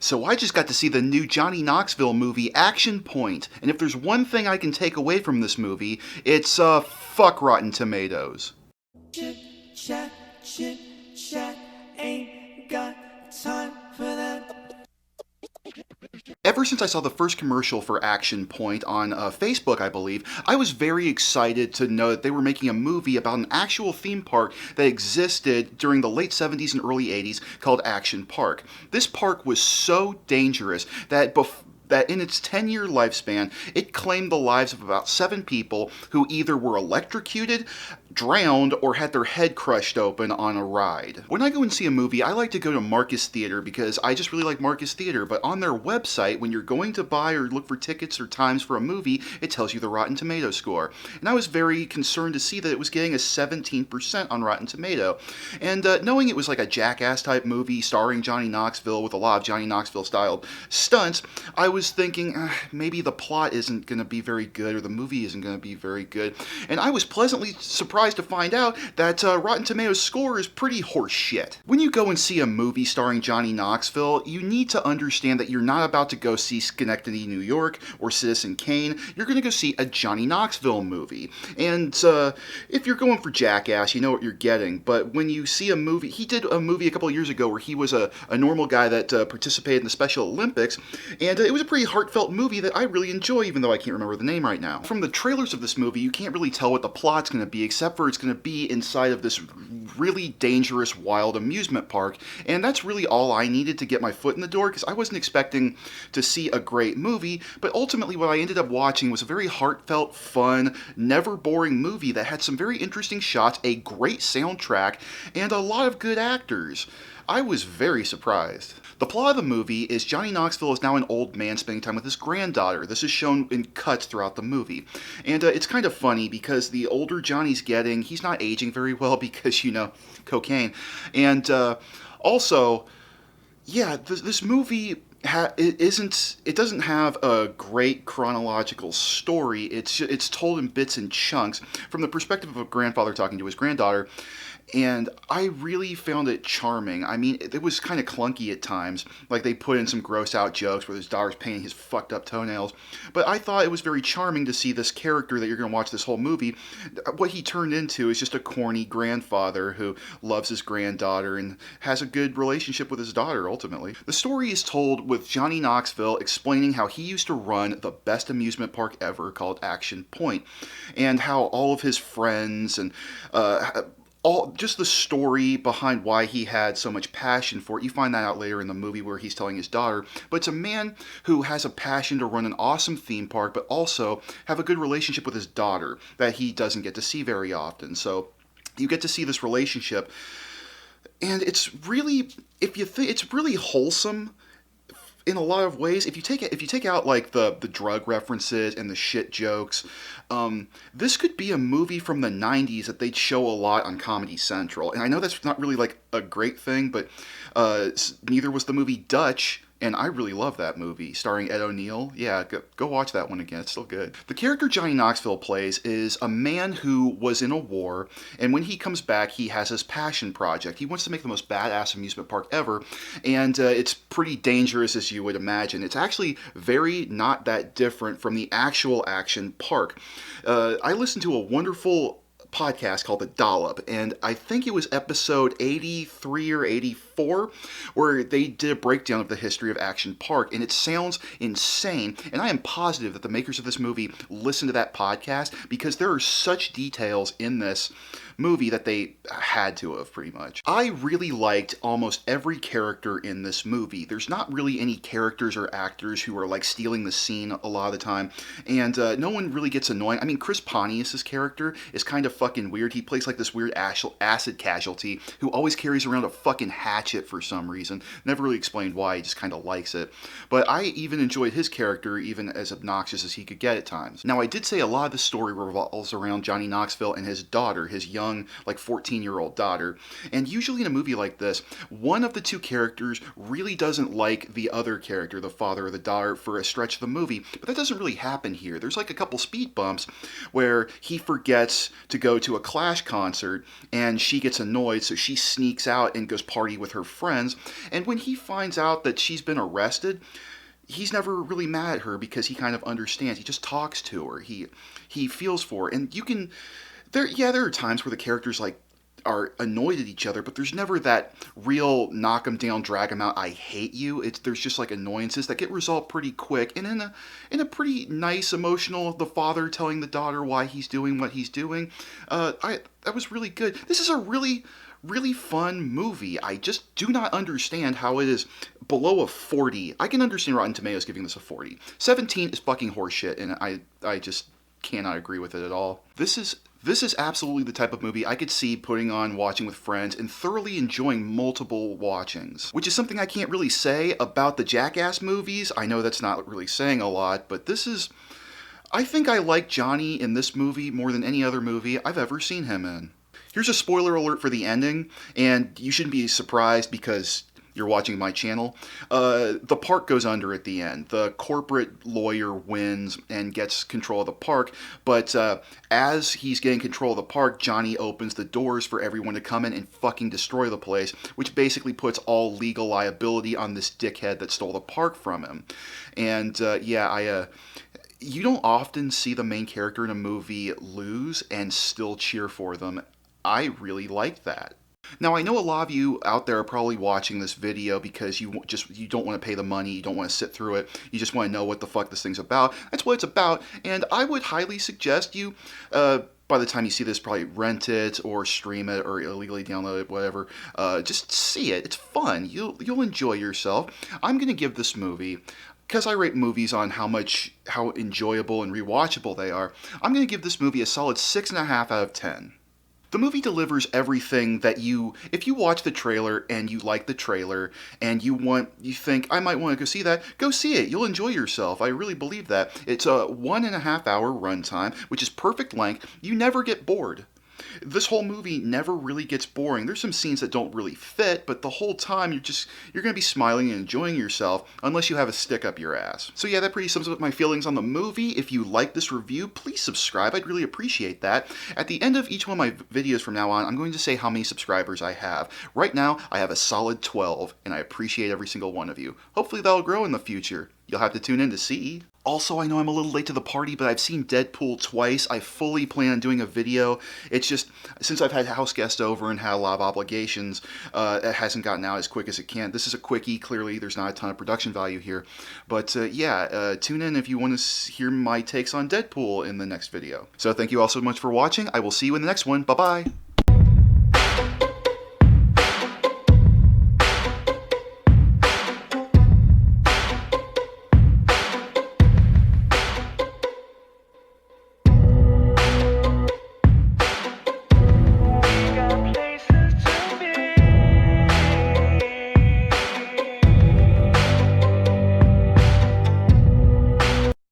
So I just got to see the new Johnny Knoxville movie, Action Point. And if there's one thing I can take away from this movie, it's fuck Rotten Tomatoes. Chit chat, ain't got time for that. Ever since I saw the first commercial for Action Point on Facebook, I believe, I was very excited to know that they were making a movie about an actual theme park that existed during the late 70s and early 80s called Action Park. This park was so dangerous that that in its 10-year lifespan, it claimed the lives of about 7 people who either were electrocuted, drowned, or had their head crushed open on a ride. When I go and see a movie, I like to go to Marcus Theater because I just really like Marcus Theater, but on their website, when you're going to buy or look for tickets or times for a movie, it tells you the Rotten Tomato score. And I was very concerned to see that it was getting a 17% on Rotten Tomato. And knowing it was like a Jackass-type movie starring Johnny Knoxville with a lot of Johnny Knoxville-styled stunts, I was thinking maybe the plot isn't going to be very good or the movie isn't going to be very good. And I was pleasantly surprised to find out that Rotten Tomatoes score is pretty horseshit. When you go and see a movie starring Johnny Knoxville, you need to understand that you're not about to go see Schenectady, New York, or Citizen Kane. You're going to go see a Johnny Knoxville movie. And if you're going for Jackass, you know what you're getting. But when you see a movie, he did a movie a couple of years ago where he was a normal guy that participated in the Special Olympics, and it was a pretty heartfelt movie that I really enjoy, even though I can't remember the name right now. From the trailers of this movie, you can't really tell what the plot's going to be, except for it's going to be inside of this really dangerous, wild amusement park, and that's really all I needed to get my foot in the door, because I wasn't expecting to see a great movie, but ultimately what I ended up watching was a very heartfelt, fun, never boring movie that had some very interesting shots, a great soundtrack, and a lot of good actors. I was very surprised. The plot of the movie is Johnny Knoxville is now an old man spending time with his granddaughter. This is shown in cuts throughout the movie. And it's kind of funny because the older Johnny's getting, he's not aging very well because, you know, cocaine. And also, yeah, this movie it doesn't have a great chronological story. It's told in bits and chunks from the perspective of a grandfather talking to his granddaughter. And I really found it charming. I mean, it was kind of clunky at times. Like, they put in some gross-out jokes where his daughter's painting his fucked-up toenails. But I thought it was very charming to see this character that you're going to watch this whole movie. What he turned into is just a corny grandfather who loves his granddaughter and has a good relationship with his daughter, ultimately. The story is told with Johnny Knoxville explaining how he used to run the best amusement park ever called Action Point, and how all of his friends and just the story behind why he had so much passion for it. You find that out later in the movie where he's telling his daughter. But it's a man who has a passion to run an awesome theme park, but also have a good relationship with his daughter that he doesn't get to see very often. So you get to see this relationship, and it's really, it's really wholesome in a lot of ways. If you take out like the drug references and the shit jokes, this could be a movie from the 90s that they'd show a lot on Comedy Central. And I know that's not really like a great thing, but neither was the movie Dutch. And I really love that movie, starring Ed O'Neill. Yeah, go watch that one again. It's still good. The character Johnny Knoxville plays is a man who was in a war, and when he comes back, he has his passion project. He wants to make the most badass amusement park ever, and it's pretty dangerous, as you would imagine. It's actually very not that different from the actual Action Park. I listened to a wonderful podcast called The Dollop, and I think it was episode 83 or 84 where they did a breakdown of the history of Action Park, and it sounds insane, and I am positive that the makers of this movie listened to that podcast because there are such details in this movie that they had to have, pretty much. I really liked almost every character in this movie. There's not really any characters or actors who are like stealing the scene a lot of the time, and no one really gets annoying. I mean, Chris Pontius's character is kind of fucking weird. He plays like this weird acid casualty who always carries around a fucking hatchet for some reason. Never really explained why, he just kind of likes it. But I even enjoyed his character, even as obnoxious as he could get at times. Now, I did say a lot of the story revolves around Johnny Knoxville and his daughter, his young young, like 14-year-old daughter. And usually in a movie like this, one of the two characters really doesn't like the other character, the father or the daughter, for a stretch of the movie. But that doesn't really happen here. There's like a couple speed bumps where he forgets to go to a Clash concert and she gets annoyed, so she sneaks out and goes party with her friends. And when he finds out that she's been arrested, he's never really mad at her because he kind of understands. He just talks to her. He feels for her. And you can there are times where the characters like are annoyed at each other, but there's never that real knock them down, drag them out, I hate you. There's just like annoyances that get resolved pretty quick, and in a pretty nice, emotional, the father telling the daughter why he's doing what he's doing. That was really good. This is a really fun movie. I just do not understand how it is below a 40. I can understand Rotten Tomatoes giving this a 40. 17 is fucking horseshit, and I just cannot agree with it at all. This is absolutely the type of movie I could see putting on, watching with friends, and thoroughly enjoying multiple watchings. Which is something I can't really say about the Jackass movies. I know that's not really saying a lot, but I think I like Johnny in this movie more than any other movie I've ever seen him in. Here's a spoiler alert for the ending, and you shouldn't be surprised because you're watching my channel. The park goes under at the end. The corporate lawyer wins and gets control of the park, but as he's getting control of the park, Johnny opens the doors for everyone to come in and fucking destroy the place, which basically puts all legal liability on this dickhead that stole the park from him. And you don't often see the main character in a movie lose and still cheer for them. I really like that. Now, I know a lot of you out there are probably watching this video because you don't want to pay the money, you don't want to sit through it, you just want to know what the fuck this thing's about. That's what it's about, and I would highly suggest you, by the time you see this, probably rent it or stream it or illegally download it, whatever. Just see it. It's fun. You'll enjoy yourself. I'm going to give this movie, because I rate movies on how enjoyable and rewatchable they are, I'm going to give this movie a solid 6.5 out of 10. The movie delivers everything that if you watch the trailer and you like the trailer and you think, I might want to go see that, go see it. You'll enjoy yourself. I really believe that. It's a 1.5 hour runtime, which is perfect length. You never get bored. This whole movie never really gets boring. There's some scenes that don't really fit, but the whole time you're going to be smiling and enjoying yourself unless you have a stick up your ass. So yeah, that pretty sums up my feelings on the movie. If you like this review, please subscribe. I'd really appreciate that. At the end of each one of my videos from now on, I'm going to say how many subscribers I have. Right now, I have a solid 12, and I appreciate every single one of you. Hopefully that'll grow in the future. You'll have to tune in to see. Also, I know I'm a little late to the party, but I've seen Deadpool twice. I fully plan on doing a video. It's just, since I've had house guests over and had a lot of obligations, it hasn't gotten out as quick as it can. This is a quickie. Clearly, there's not a ton of production value here. But tune in if you want to hear my takes on Deadpool in the next video. So thank you all so much for watching. I will see you in the next one. Bye-bye.